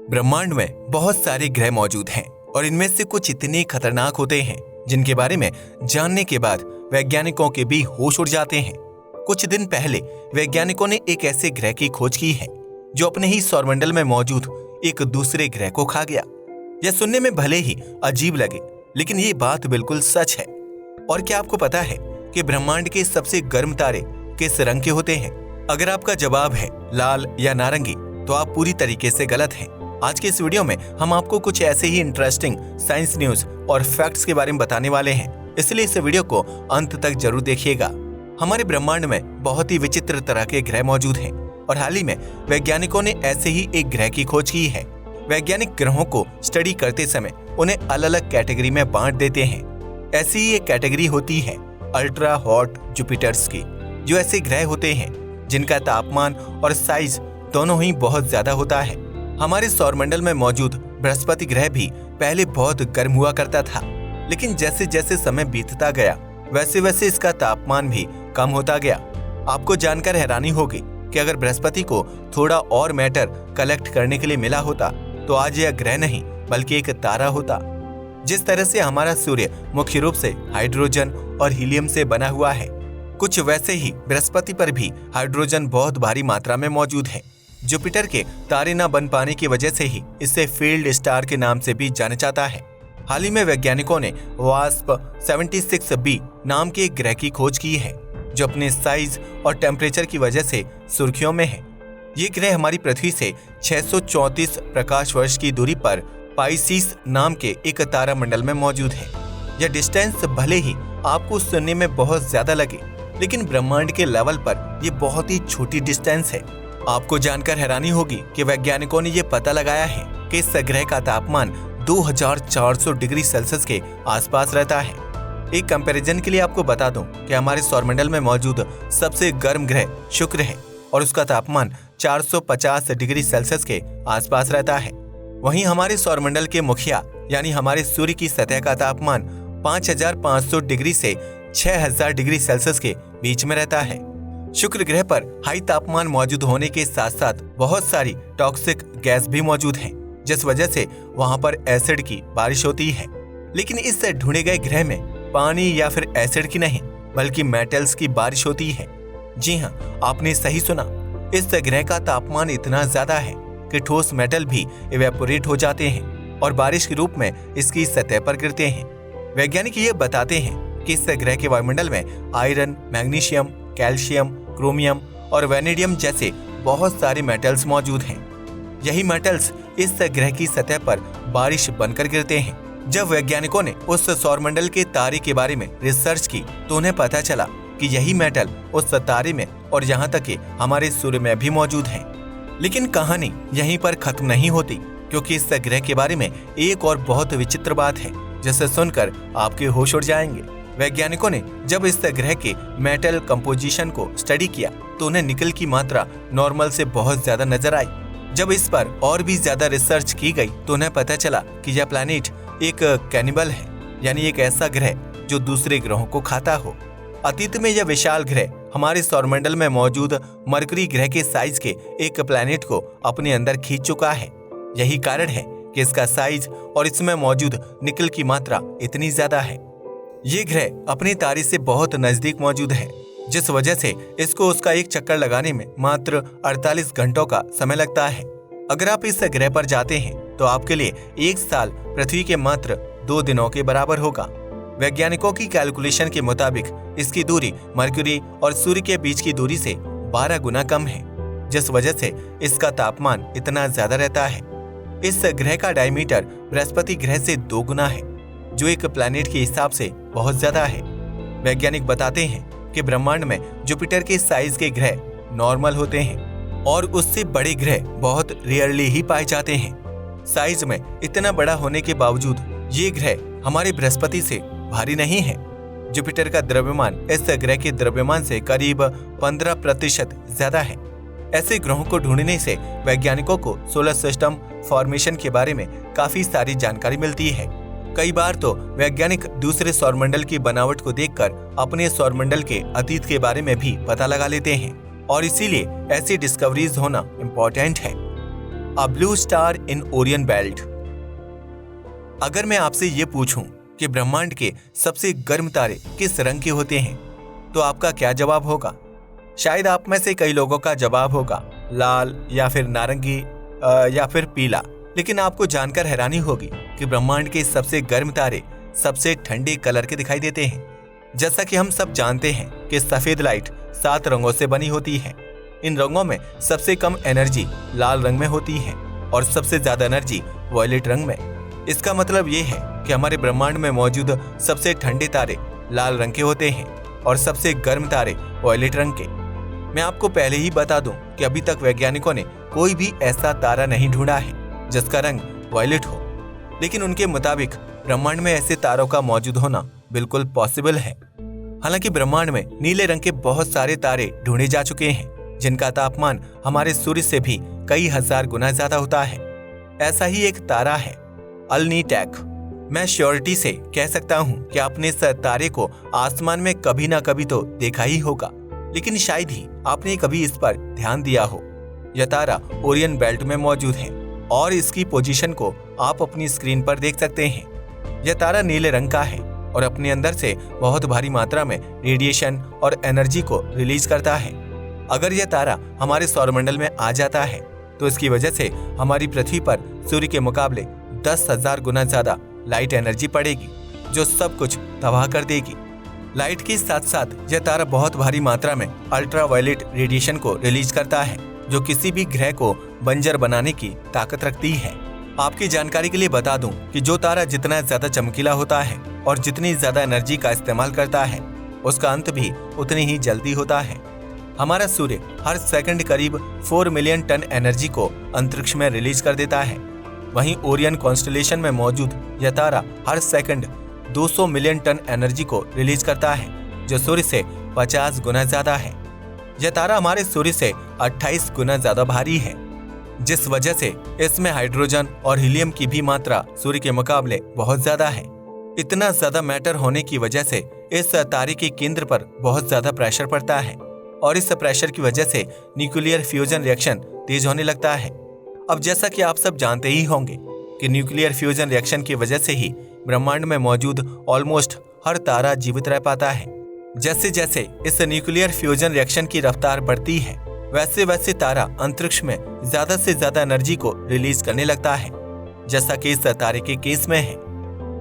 ब्रह्मांड में बहुत सारे ग्रह मौजूद हैं और इनमें से कुछ इतने खतरनाक होते हैं जिनके बारे में जानने के बाद वैज्ञानिकों के भी होश उड़ जाते हैं। कुछ दिन पहले वैज्ञानिकों ने एक ऐसे ग्रह की खोज की है जो अपने ही सौरमंडल में मौजूद एक दूसरे ग्रह को खा गया। यह सुनने में भले ही अजीब लगे, लेकिन ये बात बिल्कुल सच है। और क्या आपको पता है कि ब्रह्मांड के सबसे गर्म तारे किस रंग के होते हैं? अगर आपका जवाब है लाल या नारंगी, तो आप पूरी तरीके से गलत हैं। आज के इस वीडियो में हम आपको कुछ ऐसे ही इंटरेस्टिंग साइंस न्यूज और फैक्ट्स के बारे में बताने वाले हैं, इसलिए इस वीडियो को अंत तक जरूर देखिएगा। हमारे ब्रह्मांड में बहुत ही विचित्र तरह के ग्रह मौजूद हैं और हाल ही में वैज्ञानिकों ने ऐसे ही एक ग्रह की खोज की है। वैज्ञानिक ग्रहों को स्टडी करते समय उन्हें अलग अलग कैटेगरी में बांट देते हैं। ऐसी ही एक कैटेगरी होती है अल्ट्रा हॉट जुपिटर्स की, जो ऐसे ग्रह होते हैं जिनका तापमान और साइज दोनों ही बहुत ज्यादा होता है। हमारे सौरमंडल में मौजूद बृहस्पति ग्रह भी पहले बहुत गर्म हुआ करता था, लेकिन जैसे जैसे समय बीतता गया वैसे वैसे इसका तापमान भी कम होता गया। आपको जानकर हैरानी होगी कि अगर बृहस्पति को थोड़ा और मैटर कलेक्ट करने के लिए मिला होता तो आज यह ग्रह नहीं बल्कि एक तारा होता। जिस तरह से हमारा सूर्य मुख्य रूप से हाइड्रोजन और हीलियम से बना हुआ है, कुछ वैसे ही बृहस्पति पर भी हाइड्रोजन बहुत भारी मात्रा में मौजूद है। जुपिटर के तारे न बन पाने की वजह से ही इसे फील्ड स्टार के नाम से भी जाना जाता है। हाल ही में वैज्ञानिकों ने वास्प 76b नाम के एक ग्रह की खोज की है जो अपने साइज और टेम्परेचर की वजह से सुर्खियों में है। ये ग्रह हमारी पृथ्वी से 634 प्रकाश वर्ष की दूरी पर पाइसीस नाम के एक तारा मंडल में मौजूद है। यह डिस्टेंस भले ही आपको सुनने में बहुत ज्यादा लगे, लेकिन ब्रह्मांड के लेवल पर यह बहुत ही छोटी डिस्टेंस है। आपको जानकर हैरानी होगी कि वैज्ञानिकों ने यह पता लगाया है कि इस ग्रह का तापमान 2400 डिग्री सेल्सियस के आसपास रहता है। एक कंपैरिजन के लिए आपको बता दूं कि हमारे सौरमंडल में मौजूद सबसे गर्म ग्रह शुक्र है और उसका तापमान 450 डिग्री सेल्सियस के आसपास रहता है। वहीं हमारे सौरमंडल के मुखिया यानी हमारे सूर्य की सतह का तापमान 5500 डिग्री से 6000 डिग्री सेल्सियस के बीच में रहता है। शुक्र ग्रह पर हाई तापमान मौजूद होने के साथ साथ बहुत सारी टॉक्सिक गैस भी मौजूद हैं, जिस वजह से वहां पर एसिड की बारिश होती है। लेकिन इस ढूंढे गए ग्रह में पानी या फिर एसिड की नहीं बल्कि मेटल्स की बारिश होती है। जी हाँ, आपने सही सुना। इस ग्रह का तापमान इतना ज्यादा है कि ठोस मेटल भी इवेपोरेट हो जाते हैं और बारिश के रूप में इसकी सतह पर गिरते हैं। वैज्ञानिक ये बताते हैं कि इस ग्रह के वायुमंडल में आयरन, मैग्नीशियम, कैल्शियम, क्रोमियम और वैनेडियम जैसे बहुत सारे मेटल्स मौजूद हैं। यही मेटल्स इस ग्रह की सतह पर बारिश बनकर गिरते हैं। जब वैज्ञानिकों ने उस सौरमंडल के तारे के बारे में रिसर्च की तो उन्हें पता चला कि यही मेटल उस तारे में और यहाँ तक कि हमारे सूर्य में भी मौजूद हैं। लेकिन कहानी यहीं पर खत्म नहीं होती, क्योंकि इस ग्रह के बारे में एक और बहुत विचित्र बात है जिसे सुनकर आपके होश उड़ जाएंगे। वैज्ञानिकों ने जब इस ग्रह के मेटल कंपोजिशन को स्टडी किया तो उन्हें निकल की मात्रा नॉर्मल से बहुत ज्यादा नजर आई। जब इस पर और भी ज्यादा रिसर्च की गई तो उन्हें पता चला कि यह प्लैनेट एक कैनिबल है, यानी एक ऐसा ग्रह जो दूसरे ग्रहों को खाता हो। अतीत में यह विशाल ग्रह हमारे सौरमंडल में मौजूद मरकरी ग्रह के साइज के एक प्लैनेट को अपने अंदर खींच चुका है। यही कारण है कि इसका साइज और इसमें मौजूद निकल की मात्रा इतनी ज्यादा है। ये ग्रह अपने तारे से बहुत नजदीक मौजूद है, जिस वजह से इसको उसका एक चक्कर लगाने में मात्र 48 घंटों का समय लगता है। अगर आप इस ग्रह पर जाते हैं तो आपके लिए एक साल पृथ्वी के मात्र 2 दिनों के बराबर होगा। वैज्ञानिकों की कैलकुलेशन के मुताबिक इसकी दूरी मरकरी और सूर्य के बीच की दूरी से 12 गुना कम है, जिस वजह से इसका तापमान इतना ज्यादा रहता है। इस ग्रह का डायमीटर बृहस्पति ग्रह से 2 गुना है, जो एक प्लैनेट के हिसाब से बहुत ज्यादा है। वैज्ञानिक बताते हैं कि ब्रह्मांड में जुपिटर के साइज के ग्रह नॉर्मल होते हैं और उससे बड़े ग्रह बहुत रेयरली ही पाए जाते हैं। साइज में इतना बड़ा होने के बावजूद ये ग्रह हमारे बृहस्पति से भारी नहीं है। जुपिटर का द्रव्यमान इस ग्रह के द्रव्यमान से करीब 15% ज्यादा है। ऐसे ग्रहों को ढूंढने से वैज्ञानिकों को सोलर सिस्टम फॉर्मेशन के बारे में काफी सारी जानकारी मिलती है। कई बार तो वैज्ञानिक दूसरे सौरमंडल की बनावट को देखकर अपने सौरमंडल के अतीत के बारे में भी पता लगा लेते हैं और इसीलिए ऐसी डिस्कवरीज होना इम्पोर्टेंट है। A blue star in Orion belt. अगर मैं आपसे ये पूछूं कि ब्रह्मांड के सबसे गर्म तारे किस रंग के होते हैं, तो आपका क्या जवाब होगा? शायद आप में से कई लोगों का जवाब होगा लाल या फिर नारंगी या फिर पीला। लेकिन आपको जानकर हैरानी होगी कि ब्रह्मांड के सबसे गर्म तारे सबसे ठंडे कलर के दिखाई देते हैं। जैसा कि हम सब जानते हैं कि सफेद लाइट 7 रंगों से बनी होती है। इन रंगों में सबसे कम एनर्जी लाल रंग में होती है और सबसे ज्यादा एनर्जी वॉयलेट रंग में। इसका मतलब ये है कि हमारे ब्रह्मांड में मौजूद सबसे ठंडे तारे लाल रंग के होते हैं और सबसे गर्म तारे वॉयलेट रंग के। मैं आपको पहले ही बता दूं कि अभी तक वैज्ञानिकों ने कोई भी ऐसा तारा नहीं ढूंढा है जिसका रंग वॉयलेट हो, लेकिन उनके मुताबिक ब्रह्मांड में ऐसे तारों का मौजूद होना बिल्कुल पॉसिबल है। हालांकि ब्रह्मांड में नीले रंग के बहुत सारे तारे ढूंढे जा चुके हैं जिनका तापमान हमारे सूर्य से भी कई हजार गुना ज्यादा होता है। ऐसा ही एक तारा है अलनीटैक। मैं श्योरिटी से कह सकता हूं कि आपने इस तारे को आसमान में कभी ना कभी तो देखा ही होगा, लेकिन शायद ही आपने कभी इस पर ध्यान दिया हो। यह तारा ओरियन बेल्ट में मौजूद है और इसकी पोजीशन को आप अपनी स्क्रीन पर देख सकते हैं। यह तारा नीले रंग का है और अपने अंदर से बहुत भारी मात्रा में रेडिएशन और एनर्जी को रिलीज करता है। अगर यह तारा हमारे सौरमंडल में आ जाता है तो इसकी वजह से हमारी पृथ्वी पर सूर्य के मुकाबले 10,000 गुना ज्यादा लाइट एनर्जी पड़ेगी, जो सब कुछ तबाह कर देगी। लाइट के साथ साथ यह तारा बहुत भारी मात्रा में अल्ट्रावायलेट रेडिएशन को रिलीज करता है, जो किसी भी ग्रह को बंजर बनाने की ताकत रखती है। आपकी जानकारी के लिए बता दूं कि जो तारा जितना ज्यादा चमकीला होता है और जितनी ज्यादा एनर्जी का इस्तेमाल करता है, उसका अंत भी उतनी ही जल्दी होता है। हमारा सूर्य हर सेकंड करीब 4 मिलियन टन एनर्जी को अंतरिक्ष में रिलीज कर देता है। वहीं ओरियन कॉन्स्टेलेशन में मौजूद यह तारा हर सेकंड 200 मिलियन टन एनर्जी को रिलीज करता है, जो सूर्य से 50 गुना ज्यादा है। यह तारा हमारे सूर्य से 28 गुना ज्यादा भारी है, जिस वजह से इसमें हाइड्रोजन और हीलियम की भी मात्रा सूर्य के मुकाबले बहुत ज्यादा है। इतना ज्यादा मैटर होने की वजह से इस तारे के केंद्र पर बहुत ज्यादा प्रेशर पड़ता है और इस प्रेशर की वजह से न्यूक्लियर फ्यूजन रिएक्शन तेज होने लगता है। अब जैसा कि आप सब जानते ही होंगे कि न्यूक्लियर फ्यूजन रिएक्शन की वजह से ही ब्रह्मांड में मौजूद ऑलमोस्ट हर तारा जीवित रह पाता है। जैसे जैसे इस न्यूक्लियर फ्यूजन रिएक्शन की रफ्तार बढ़ती है, वैसे वैसे तारा अंतरिक्ष में ज्यादा से ज्यादा एनर्जी को रिलीज करने लगता है, जैसा कि इस तारे के केस में है।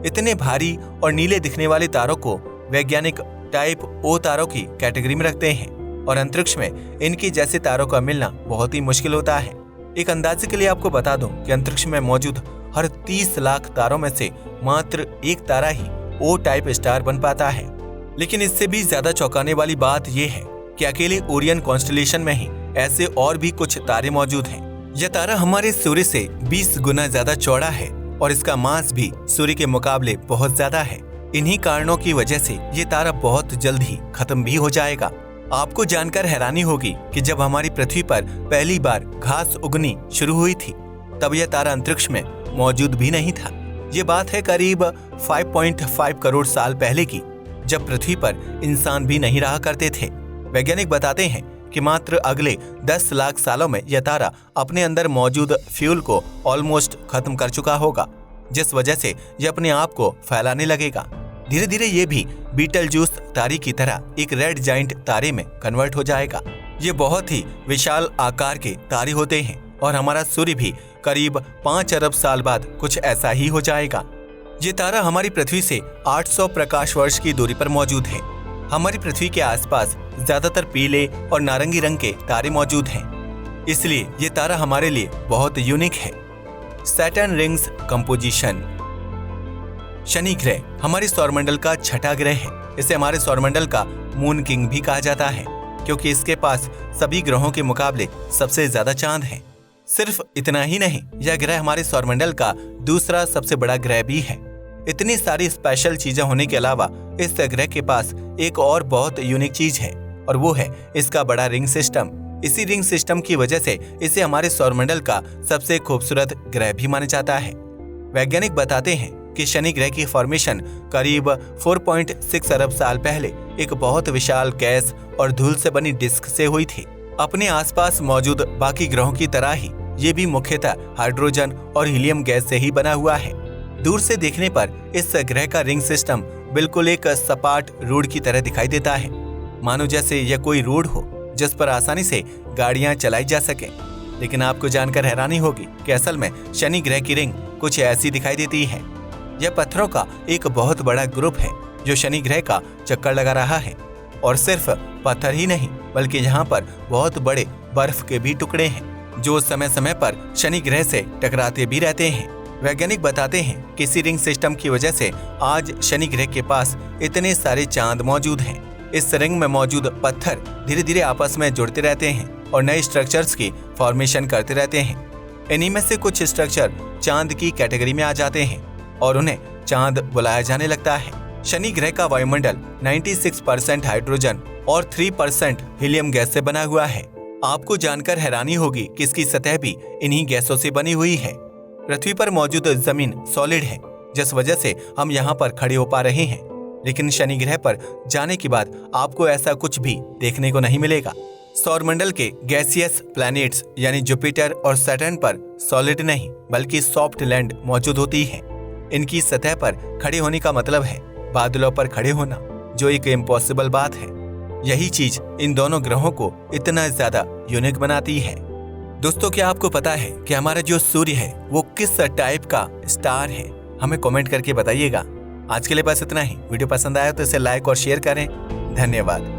इतने भारी और नीले दिखने वाले तारों को वैज्ञानिक टाइप ओ तारों की कैटेगरी में रखते हैं और अंतरिक्ष में इनकी जैसे तारों का मिलना बहुत ही मुश्किल होता है। एक अंदाजे के लिए आपको बता दूं कि अंतरिक्ष में मौजूद हर 30 लाख तारों में से मात्र एक तारा ही ओ टाइप स्टार बन पाता है। लेकिन इससे भी ज्यादा चौंकाने वाली बात यह है कि अकेले ओरियन कॉन्स्टेलेशन में ही ऐसे और भी कुछ तारे मौजूद हैं। यह तारा हमारे सूर्य से 20 गुना ज्यादा चौड़ा है और इसका मास भी सूर्य के मुकाबले बहुत ज्यादा है। इन्हीं कारणों की वजह से ये तारा बहुत जल्द ही खत्म भी हो जाएगा। आपको जानकर हैरानी होगी कि जब हमारी पृथ्वी पर पहली बार घास उगनी शुरू हुई थी, तब यह तारा अंतरिक्ष में मौजूद भी नहीं था। ये बात है करीब 5.5 करोड़ साल पहले की, जब पृथ्वी पर इंसान भी नहीं रहा करते थे। वैज्ञानिक बताते हैं कि मात्र अगले 10 लाख सालों में यह तारा अपने अंदर मौजूद फ्यूल को ऑलमोस्ट खत्म कर चुका होगा, जिस वजह से यह अपने आप को फैलाने लगेगा। धीरे धीरे ये भी बीटलजूस तारे की तरह एक रेड जाइंट तारे में कन्वर्ट हो जाएगा। ये बहुत ही विशाल आकार के तारे होते हैं और हमारा सूर्य भी करीब 5 अरब साल बाद कुछ ऐसा ही हो जाएगा। ये तारा हमारी पृथ्वी से 800 प्रकाश वर्ष की दूरी पर मौजूद है। हमारी पृथ्वी के आसपास ज्यादातर पीले और नारंगी रंग के तारे मौजूद हैं, इसलिए ये तारा हमारे लिए बहुत यूनिक है। Saturn rings composition. शनि ग्रह हमारे सौरमंडल का छठा ग्रह है। इसे हमारे सौरमंडल का मून किंग भी कहा जाता है, क्योंकि इसके पास सभी ग्रहों के मुकाबले सबसे ज्यादा चांद हैं। सिर्फ इतना ही नहीं, यह ग्रह हमारे सौरमंडल का दूसरा सबसे बड़ा ग्रह भी है। इतनी सारी स्पेशल चीजें होने के अलावा इस ग्रह के पास एक और बहुत यूनिक चीज है, और वो है इसका बड़ा रिंग सिस्टम। इसी रिंग सिस्टम की वजह से इसे हमारे सौरमंडल का सबसे खूबसूरत ग्रह भी माना जाता है। वैज्ञानिक बताते हैं कि शनि ग्रह की फॉर्मेशन करीब 4.6 अरब साल पहले एक बहुत विशाल गैस और धूल से बनी डिस्क से हुई थी। अपने आसपास मौजूद बाकी ग्रहों की तरह ही ये भी मुख्यतः हाइड्रोजन और हीलियम गैस से ही बना हुआ है। दूर से देखने पर इस ग्रह का रिंग सिस्टम बिल्कुल एक सपाट रोड की तरह दिखाई देता है, मानो जैसे यह कोई रोड हो जिस पर आसानी से गाड़ियां चलाई जा सके। लेकिन आपको जानकर हैरानी होगी कि असल में शनि ग्रह की रिंग कुछ ऐसी दिखाई देती है। यह पत्थरों का एक बहुत बड़ा ग्रुप है जो शनि ग्रह का चक्कर लगा रहा है। और सिर्फ पत्थर ही नहीं, बल्कि यहाँ पर बहुत बड़े बर्फ के भी टुकड़े हैं जो समय समय पर शनि ग्रह से टकराते भी रहते हैं। वैज्ञानिक बताते हैं कि इसी रिंग सिस्टम की वजह से आज शनि ग्रह के पास इतने सारे चांद मौजूद हैं। इस रिंग में मौजूद पत्थर धीरे धीरे आपस में जुड़ते रहते हैं और नए स्ट्रक्चर्स की फॉर्मेशन करते रहते हैं। इन्हीं में से कुछ स्ट्रक्चर चांद की कैटेगरी में आ जाते हैं और उन्हें चांद बुलाया जाने लगता है। शनि ग्रह का वायुमंडल 96% हाइड्रोजन और 3% हीलियम गैस से बना हुआ है। आपको जानकर हैरानी होगी कि इसकी सतह भी इन्हीं गैसों से बनी हुई है। पृथ्वी पर मौजूद जमीन सॉलिड है, जिस वजह से हम यहाँ पर खड़े हो पा रहे हैं। लेकिन शनि ग्रह पर जाने के बाद आपको ऐसा कुछ भी देखने को नहीं मिलेगा। सौरमंडल के गैसियस प्लैनेट्स यानी जुपिटर और सैटर्न पर सॉलिड नहीं बल्कि सॉफ्ट लैंड मौजूद होती है। इनकी सतह पर खड़े होने का मतलब है बादलों पर खड़े होना, जो एक इम्पॉसिबल बात है। यही चीज इन दोनों ग्रहों को इतना ज्यादा यूनिक बनाती है। दोस्तों, क्या आपको पता है कि हमारा जो सूर्य है वो किस टाइप का स्टार है? हमें कमेंट करके बताइएगा। आज के लिए बस इतना ही। वीडियो पसंद आया तो इसे लाइक और शेयर करें। धन्यवाद।